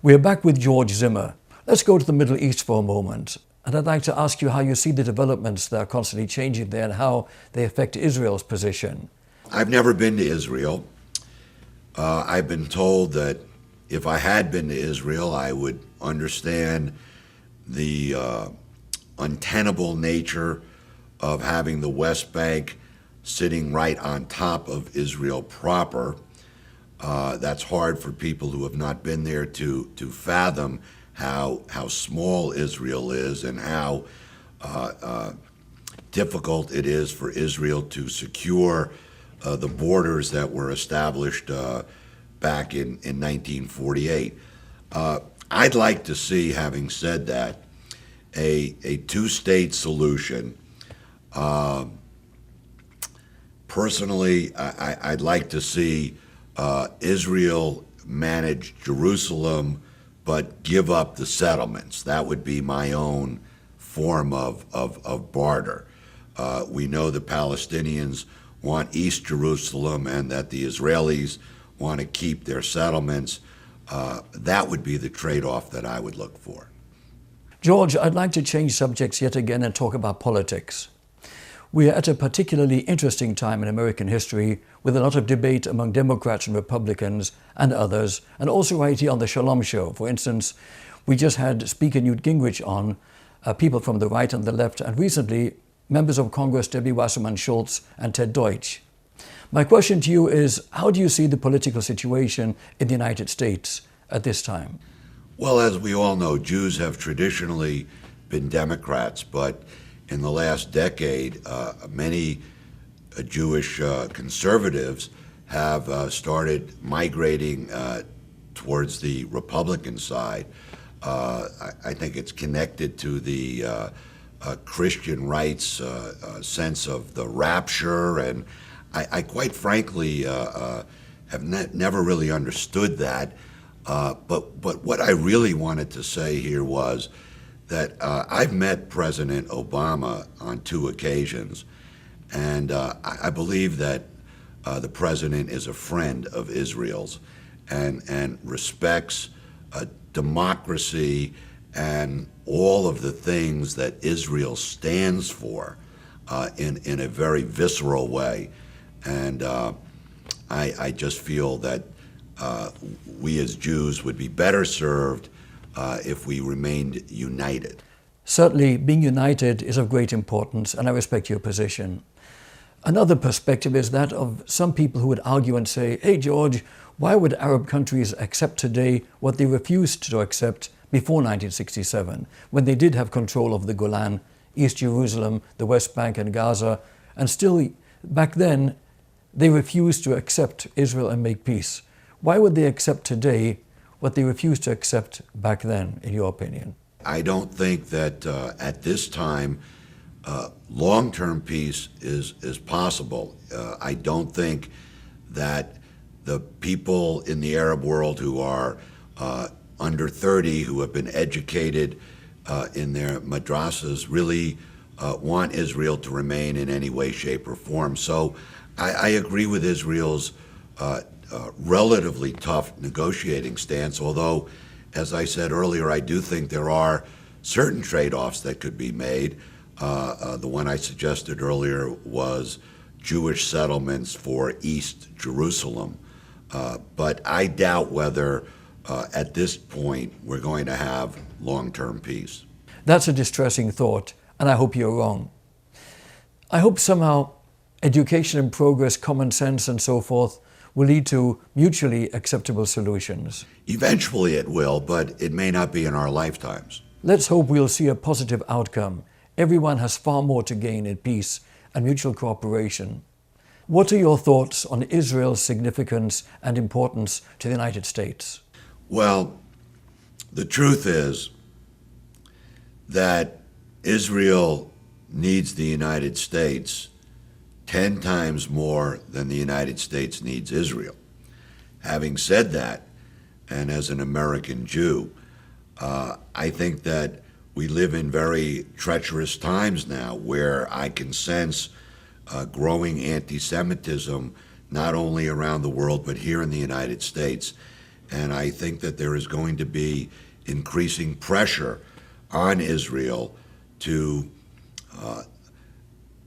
We're back with George Zimmer. Let's go to the Middle East for a moment. And I'd like to ask you how you see the developments that are constantly changing there and how they affect Israel's position. I've never been to Israel. I've been told that if I had been to Israel, I would understand the untenable nature of having the West Bank sitting right on top of Israel proper. That's hard for people who have not been there to fathom how small Israel is and how difficult it is for Israel to secure the borders that were established back in 1948. I'd like to see, having said that, a two-state solution. Personally, I'd like to see Israel manage Jerusalem but give up the settlements. That would be my own form of barter. We know the Palestinians want East Jerusalem and that the Israelis want to keep their settlements. That would be the trade-off that I would look for. George, I'd like to change subjects yet again and talk about politics. We are at a particularly interesting time in American history with a lot of debate among Democrats and Republicans and others, and also right here on the Shalom Show. For instance, we just had Speaker Newt Gingrich on, people from the right and the left, and recently members of Congress Debbie Wasserman Schultz and Ted Deutsch. My question to you is, how do you see the political situation in the United States at this time? Well, as we all know, Jews have traditionally been Democrats, but in the last decade, many Jewish conservatives have started migrating towards the Republican side. I think it's connected to the Christian rights sense of the rapture, and I quite frankly have never really understood that. But what I really wanted to say here was that I've met President Obama on 2 occasions, and I believe that the president is a friend of Israel's and respects democracy and all of the things that Israel stands for in a very visceral way. And I just feel that we as Jews would be better served if we remained united. Certainly, being united is of great importance, and I respect your position. Another perspective is that of some people who would argue and say, hey, George, why would Arab countries accept today what they refused to accept before 1967, when they did have control of the Golan, East Jerusalem, the West Bank and Gaza, and still back then they refused to accept Israel and make peace? Why would they accept today what they refused to accept back then, in your opinion? I don't think that at this time long-term peace is possible. I don't think that the people in the Arab world who are under 30, who have been educated in their madrasas, really want Israel to remain in any way, shape, or form. So I agree with Israel's relatively tough negotiating stance, although, as I said earlier, I do think there are certain trade-offs that could be made. The one I suggested earlier was Jewish settlements for East Jerusalem. But I doubt whether at this point we're going to have long-term peace. That's a distressing thought, and I hope you're wrong. I hope somehow education and progress, common sense and so forth will lead to mutually acceptable solutions. Eventually it will, but it may not be in our lifetimes. Let's hope we'll see a positive outcome. Everyone has far more to gain in peace and mutual cooperation. What are your thoughts on Israel's significance and importance to the United States? Well, the truth is that Israel needs the United States 10 times more than the United States needs Israel. Having said that, and as an American Jew, I think that we live in very treacherous times now where I can sense growing anti-Semitism not only around the world but here in the United States. And I think that there is going to be increasing pressure on Israel to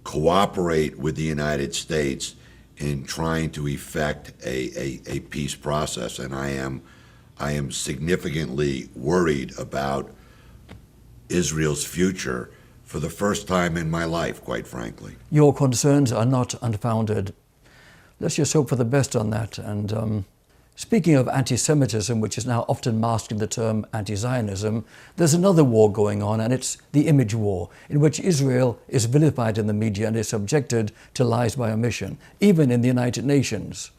cooperate with the United States in trying to effect a peace process. And I am significantly worried about Israel's future for the first time in my life, quite frankly. Your concerns are not unfounded. Let's just hope for the best on that. And speaking of anti-Semitism, which is now often masked in the term anti-Zionism, there's another war going on, and it's the image war, in which Israel is vilified in the media and is subjected to lies by omission, even in the United Nations.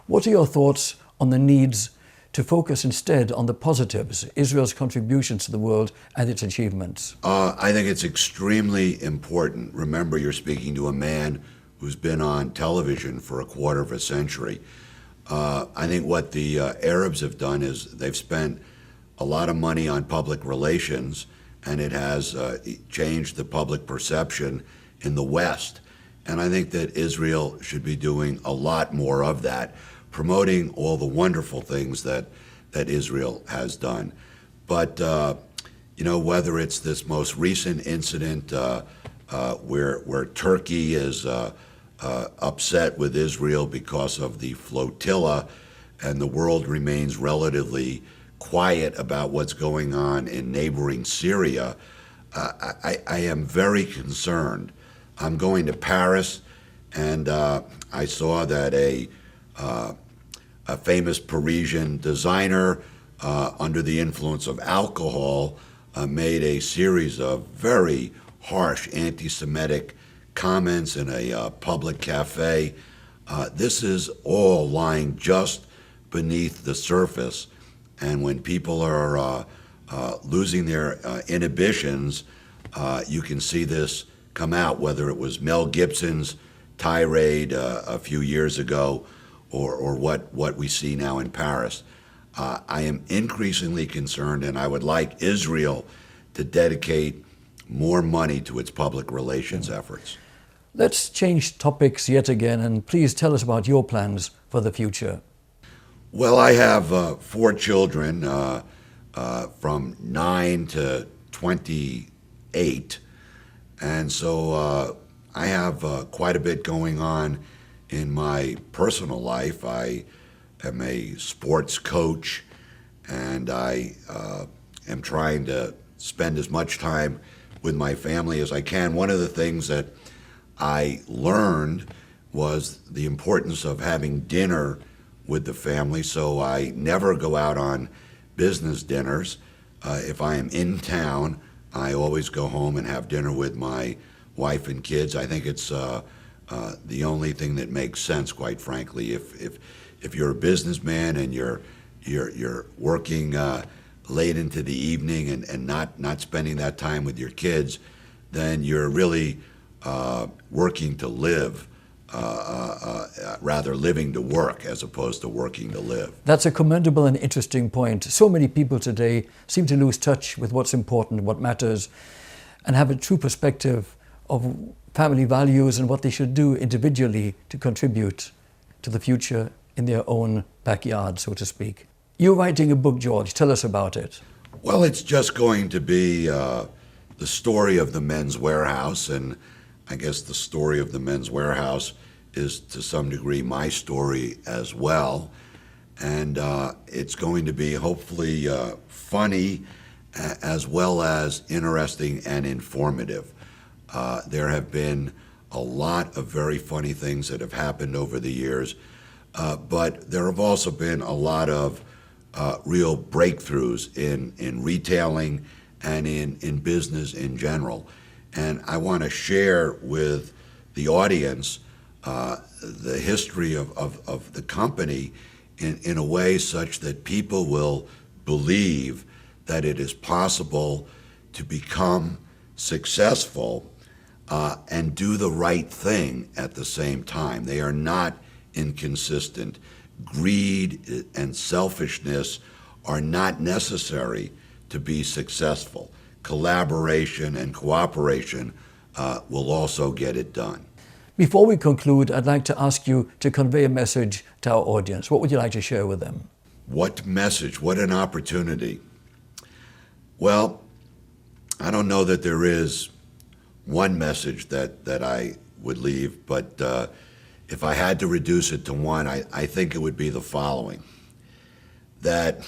What are your thoughts on the needs to focus instead on the positives, Israel's contributions to the world and its achievements? I think it's extremely important. Remember, you're speaking to a man who's been on television for a quarter of a century. I think what the Arabs have done is they've spent a lot of money on public relations, and it has changed the public perception in the West. And I think that Israel should be doing a lot more of that, promoting all the wonderful things that Israel has done. But, whether it's this most recent incident where Turkey is upset with Israel because of the flotilla, and the world remains relatively quiet about what's going on in neighboring Syria, I am very concerned. I'm going to Paris, and I saw that a famous Parisian designer under the influence of alcohol made a series of very harsh anti-Semitic comments in a public cafe. This is all lying just beneath the surface, and when people are losing their inhibitions, you can see this come out, whether it was Mel Gibson's tirade a few years ago or what we see now in Paris. I am increasingly concerned, and I would like Israel to dedicate more money to its public relations efforts. Let's change topics yet again, and please tell us about your plans for the future. Well, I have 4 children from 9 to 28, and so I have quite a bit going on in my personal life. I am a sports coach, and I am trying to spend as much time with my family as I can. One of the things that I learned was the importance of having dinner with the family, so I never go out on business dinners. If I am in town, I always go home and have dinner with my wife and kids. I think it's the only thing that makes sense, quite frankly. If you're a businessman and you're working late into the evening and not spending that time with your kids, then you're really working to live, rather living to work as opposed to working to live. That's a commendable and interesting point. So many people today seem to lose touch with what's important, what matters, and have a true perspective of family values and what they should do individually to contribute to the future in their own backyard, so to speak. You're writing a book, George. Tell us about it. Well, it's just going to be the story of the Men's Wearhouse, and I guess the story of the Men's Wearhouse is to some degree my story as well. And it's going to be hopefully funny as well as interesting and informative. There have been a lot of very funny things that have happened over the years, but there have also been a lot of real breakthroughs in retailing and in business in general. And I want to share with the audience the history of the company in a way such that people will believe that it is possible to become successful and do the right thing at the same time. They are not inconsistent. Greed and selfishness are not necessary to be successful. Collaboration and cooperation will also get it done. Before we conclude, I'd like to ask you to convey a message to our audience. What would you like to share with them? What message, what an opportunity. Well, I don't know that there is one message that I would leave, but if I had to reduce it to one, I think it would be the following. That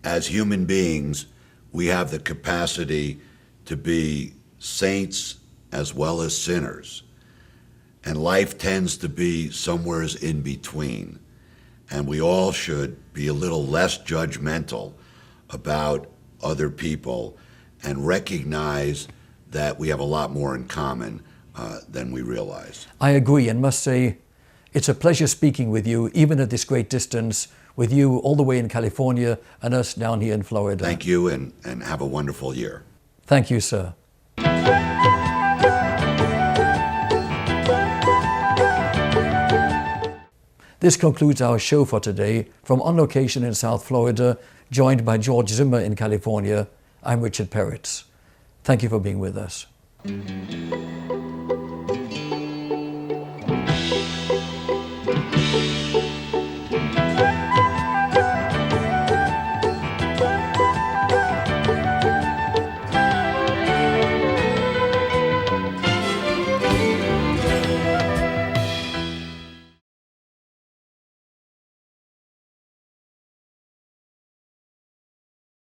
as human beings, we have the capacity to be saints as well as sinners. And life tends to be somewhere in between. And we all should be a little less judgmental about other people and recognize that we have a lot more in common than we realize. I agree, and must say it's a pleasure speaking with you, even at this great distance, with you all the way in California and us down here in Florida. Thank you, and have a wonderful year. Thank you, sir. This concludes our show for today. From on location in South Florida, joined by George Zimmer in California, I'm Richard Peritz. Thank you for being with us.